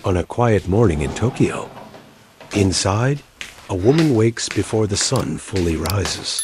On a quiet morning in Tokyo, inside, a woman wakes before the sun fully rises.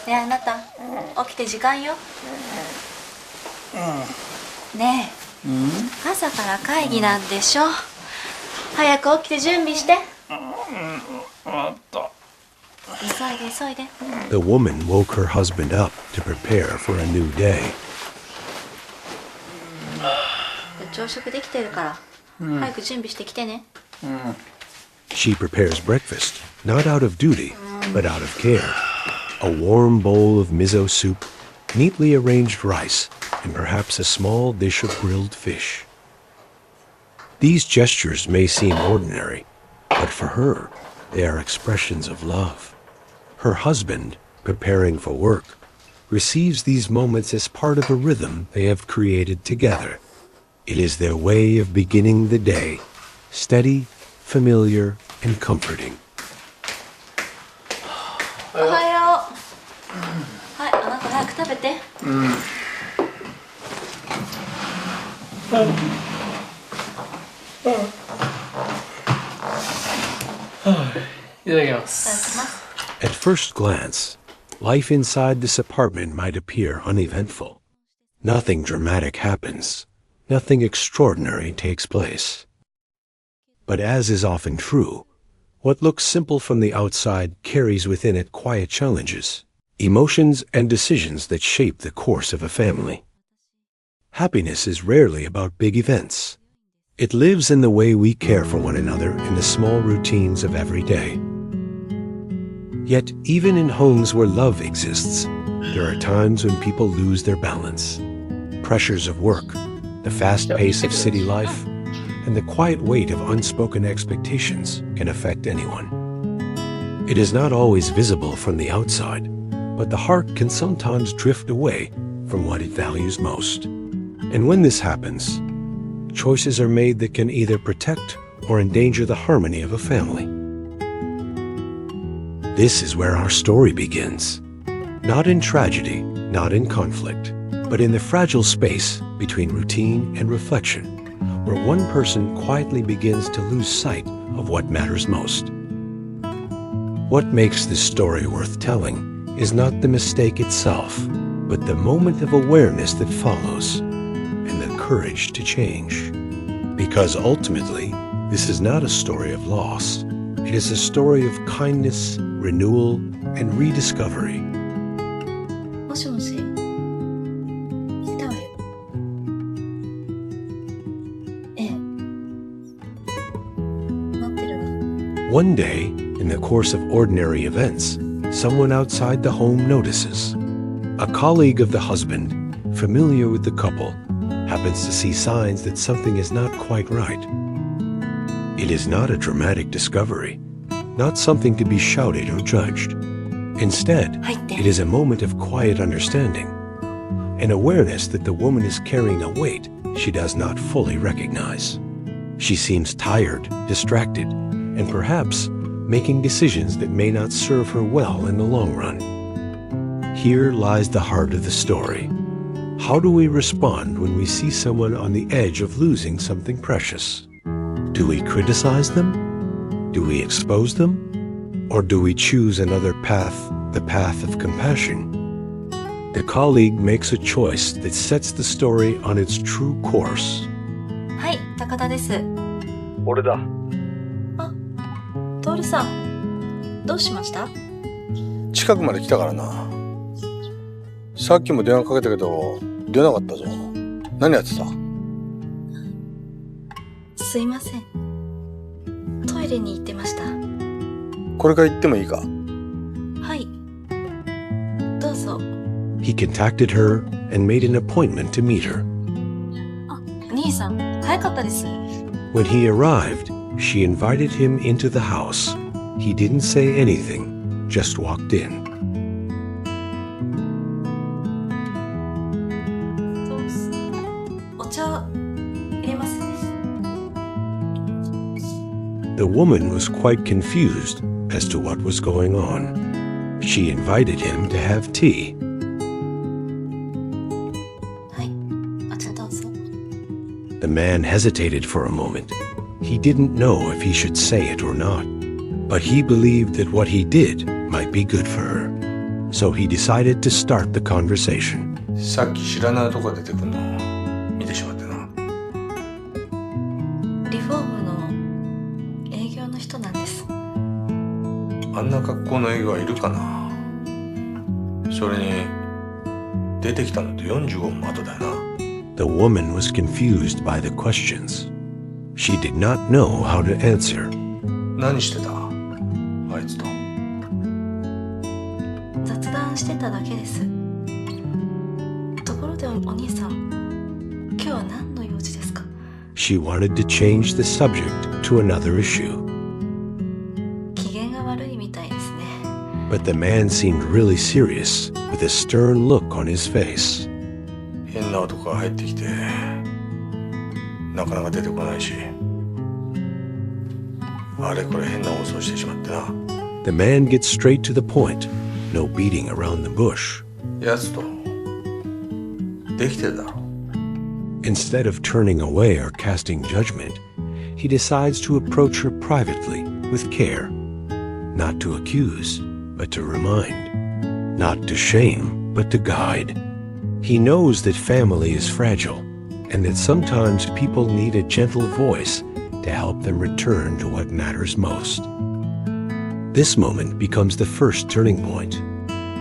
ねえあなた、起きて時間よ。ねえ、朝から会議なんでしょ。早く起きて準備して。急いで急いで。The woman woke her husband up to prepare for a new day. 朝食できてるから、早く準備してきてね。She prepares breakfast, not out of duty, but out of care. A warm bowl of miso soup, neatly arranged rice, and perhaps a small dish of grilled fish. These gestures may seem ordinary, but for her, they are expressions of love. Her husband, preparing for work, receives these moments as part of a rhythm they have created together. It is their way of beginning the day, steady, familiar, and comforting. おはよう。はい、あなた早く食べて。いただきます。At first glance, life inside this apartment might appear uneventful. Nothing dramatic happens. Nothing extraordinary takes place. But as is often true, what looks simple from the outside carries within it quiet challenges, emotions and decisions that shape the course of a family. Happiness is rarely about big events. It lives in the way we care for one another in the small routines of every day. Yet, even in homes where love exists, there are times when people lose their balance. Pressures of work, the fast pace of city life, and the quiet weight of unspoken expectations can affect anyone. It is not always visible from the outside, but the heart can sometimes drift away from what it values most. And when this happens, choices are made that can either protect or endanger the harmony of a family. This is where our story begins. Not in tragedy, not in conflict, but in the fragile space between routine and reflection, where one person quietly begins to lose sight of what matters most. What makes this story worth telling is not the mistake itself, but the moment of awareness that follows, and the courage to change. Because ultimately, this is not a story of loss. It is a story of kindness, renewal, and rediscovery. もしもし。来たわよ。ええ。待ってるわ。One day, in the course of ordinary events, someone outside the home notices. A colleague of the husband, familiar with the couple, happens to see signs that something is not quite right. It is not a dramatic discovery, not something to be shouted or judged. Instead, it is a moment of quiet understanding, an awareness that the woman is carrying a weight she does not fully recognize. She seems tired, distracted, and perhaps making decisions that may not serve her well in the long run. Here lies the heart of the story. How do we respond when we see someone on the edge of losing something precious? Do we criticize them? Do we expose them? Or do we choose another path, the path of compassion? The colleague makes a choice that sets the story on its true course. はい、高田です。俺だ。あ、徹さん、どうしました？近くまで来たからな。さっきも電話かけたけど出なかったぞ。何やってた？すいません。トイレに行ってました。これから行ってもいいか？はい。どうぞ。He contacted her and made an appointment to meet her. あ、兄さん、早かったです。When he arrived, she invited him into the house. He didn't say anything, just walked in. お茶入れますね。The woman was quite confused as to what was going on. She invited him to have tea. はい、お茶どうぞ。The man hesitated for a moment. He didn't know if he should say it or not, but he believed that what he did might be good for her. So he decided to start the conversation. さっき知らないとこ出てくるの見てしまってな。リフォームの営業の人なんです。あんな格好の営業はいるかな。それに出てきたのって45分後だよな。The woman was confused by the questions. She did not know how to answer. 何してた？あいつと。雑談してただけです。ところでお兄さん、今日は何の用事ですか？ She wanted to change the subject to another issue. 機嫌が悪いみたいですね。But the man seemed really serious, with a stern look on his face. 変な男が入ってきてなかなか出てこないし、あれこれ変な放送してしまってな。 The man gets straight to the point, no beating around the bush. やつとできてるだろ。 Instead of turning away or casting judgment, he decides to approach her privately with care, not to accuse, but to remind, not to shame, but to guide. He knows that family is fragile, and that sometimes people need a gentle voice to help them return to what matters most. This moment becomes the first turning point.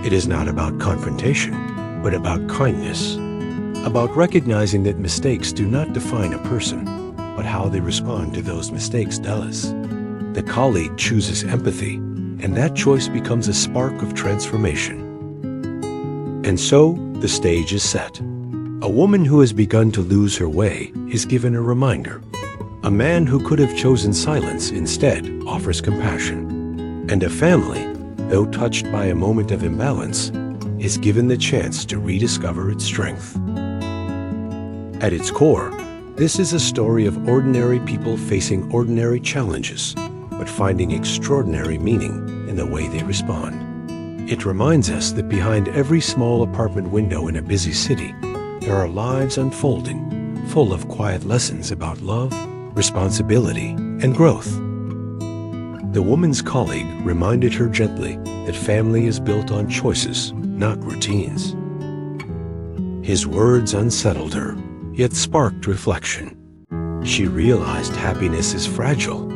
It is not about confrontation, but about kindness, about recognizing that mistakes do not define a person, but how they respond to those mistakes does. The colleague chooses empathy, and that choice becomes a spark of transformation. And so, the stage is set. A woman who has begun to lose her way is given a reminder. A man who could have chosen silence instead offers compassion. And a family, though touched by a moment of imbalance, is given the chance to rediscover its strength. At its core, this is a story of ordinary people facing ordinary challenges, but finding extraordinary meaning in the way they respond. It reminds us that behind every small apartment window in a busy city, there are lives unfolding, full of quiet lessons about love, responsibility, and growth. The woman's colleague reminded her gently that family is built on choices, not routines. His words unsettled her, yet sparked reflection. She realized happiness is fragile,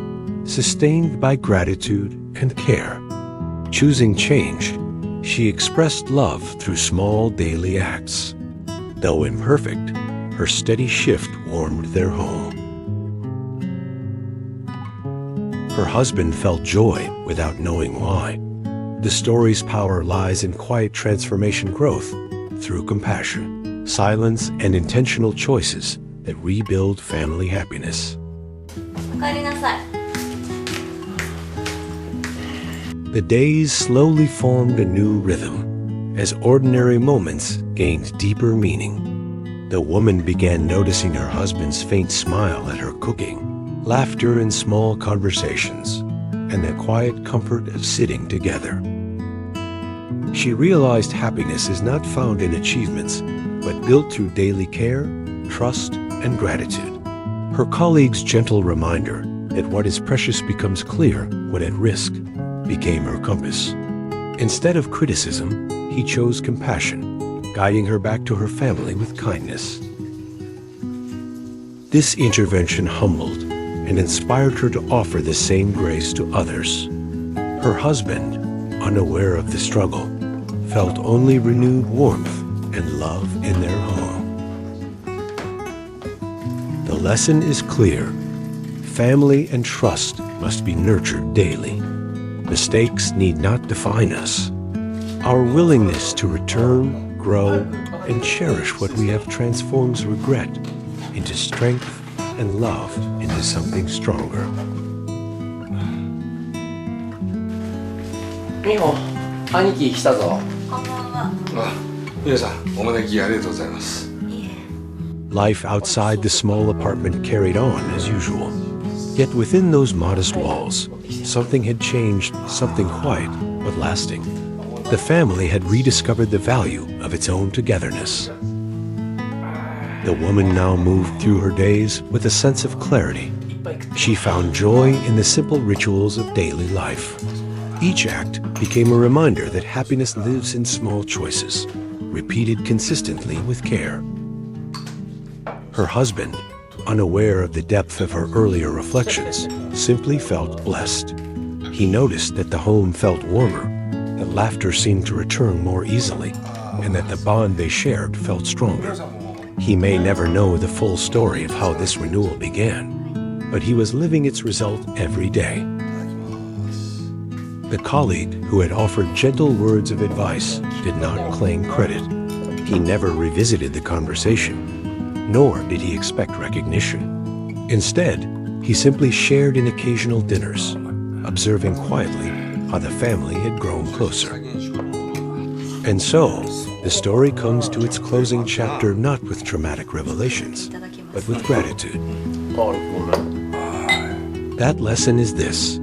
sustained by gratitude and care. Choosing change, she expressed love through small daily acts. Though imperfect, her steady shift warmed their home. Her husband felt joy without knowing why. The story's power lies in quiet transformation growth through compassion, silence, and intentional choices that rebuild family happiness. おかえりなさい。The days slowly formed a new rhythm, as ordinary moments gained deeper meaning. The woman began noticing her husband's faint smile at her cooking, laughter in small conversations, and the quiet comfort of sitting together. She realized happiness is not found in achievements, but built through daily care, trust, and gratitude. Her colleague's gentle reminder that what is precious becomes clear when at risk became her compass. Instead of criticism, he chose compassion, guiding her back to her family with kindness. This intervention humbled and inspired her to offer the same grace to others. Her husband, unaware of the struggle, felt only renewed warmth and love in their home. The lesson is clear. Family and trust must be nurtured daily. Mistakes need not define us. Our willingness to return, grow, and cherish what we have transforms regret into strength and love into something stronger. 美穂、兄貴来たぞ。こんばんは。あ、皆さんお招きありがとうございます。いえ。 Life outside the small apartment carried on as usual. Yet within those modest walls, something had changed, something quiet but lasting. The family had rediscovered the value of its own togetherness. The woman now moved through her days with a sense of clarity. She found joy in the simple rituals of daily life. Each act became a reminder that happiness lives in small choices, repeated consistently with care. Her husband, unaware of the depth of her earlier reflections, simply felt blessed. He noticed that the home felt warmer, that laughter seemed to return more easily, and that the bond they shared felt stronger. He may never know the full story of how this renewal began, but he was living its result every day. The colleague who had offered gentle words of advice did not claim credit. He never revisited the conversation, nor did he expect recognition. Instead, he simply shared in occasional dinners, observing quietly how the family had grown closer. And so, the story comes to its closing chapter not with dramatic revelations, but with gratitude. That lesson is this: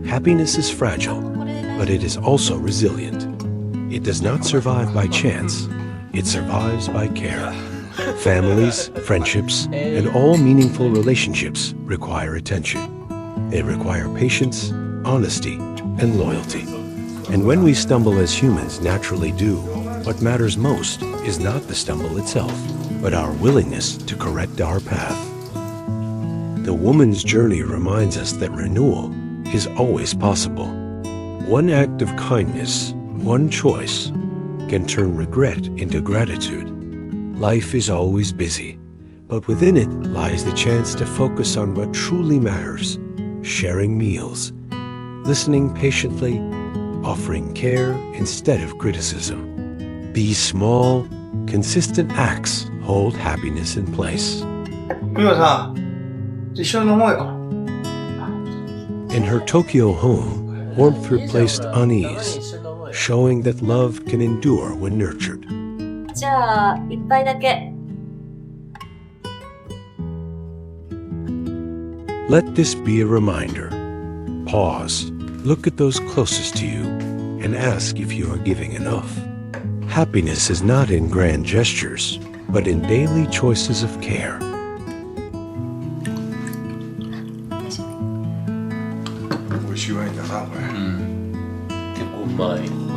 happiness is fragile, but it is also resilient. It does not survive by chance, it survives by care. Families, friendships, and all meaningful relationships require attention. They require patience, honesty, and loyalty. And when we stumble as humans naturally do, what matters most is not the stumble itself, but our willingness to correct our path. The woman's journey reminds us that renewal is always possible. One act of kindness, one choice, can turn regret into gratitude. Life is always busy, but within it lies the chance to focus on what truly matters: sharing meals, listening patiently, offering care instead of criticism. These small, consistent acts hold happiness in place. 美和さん、一緒に飲もうよ。 In her Tokyo home, warmth replaced unease, showing that love can endure when nurtured. じゃあ、一杯だけ。 Let this be a reminder. Pause, look at those closest to you, and ask if you are giving enough. Happiness is not in grand gestures, but in daily choices of care. 美味しいワインだなこれ。結構うまい。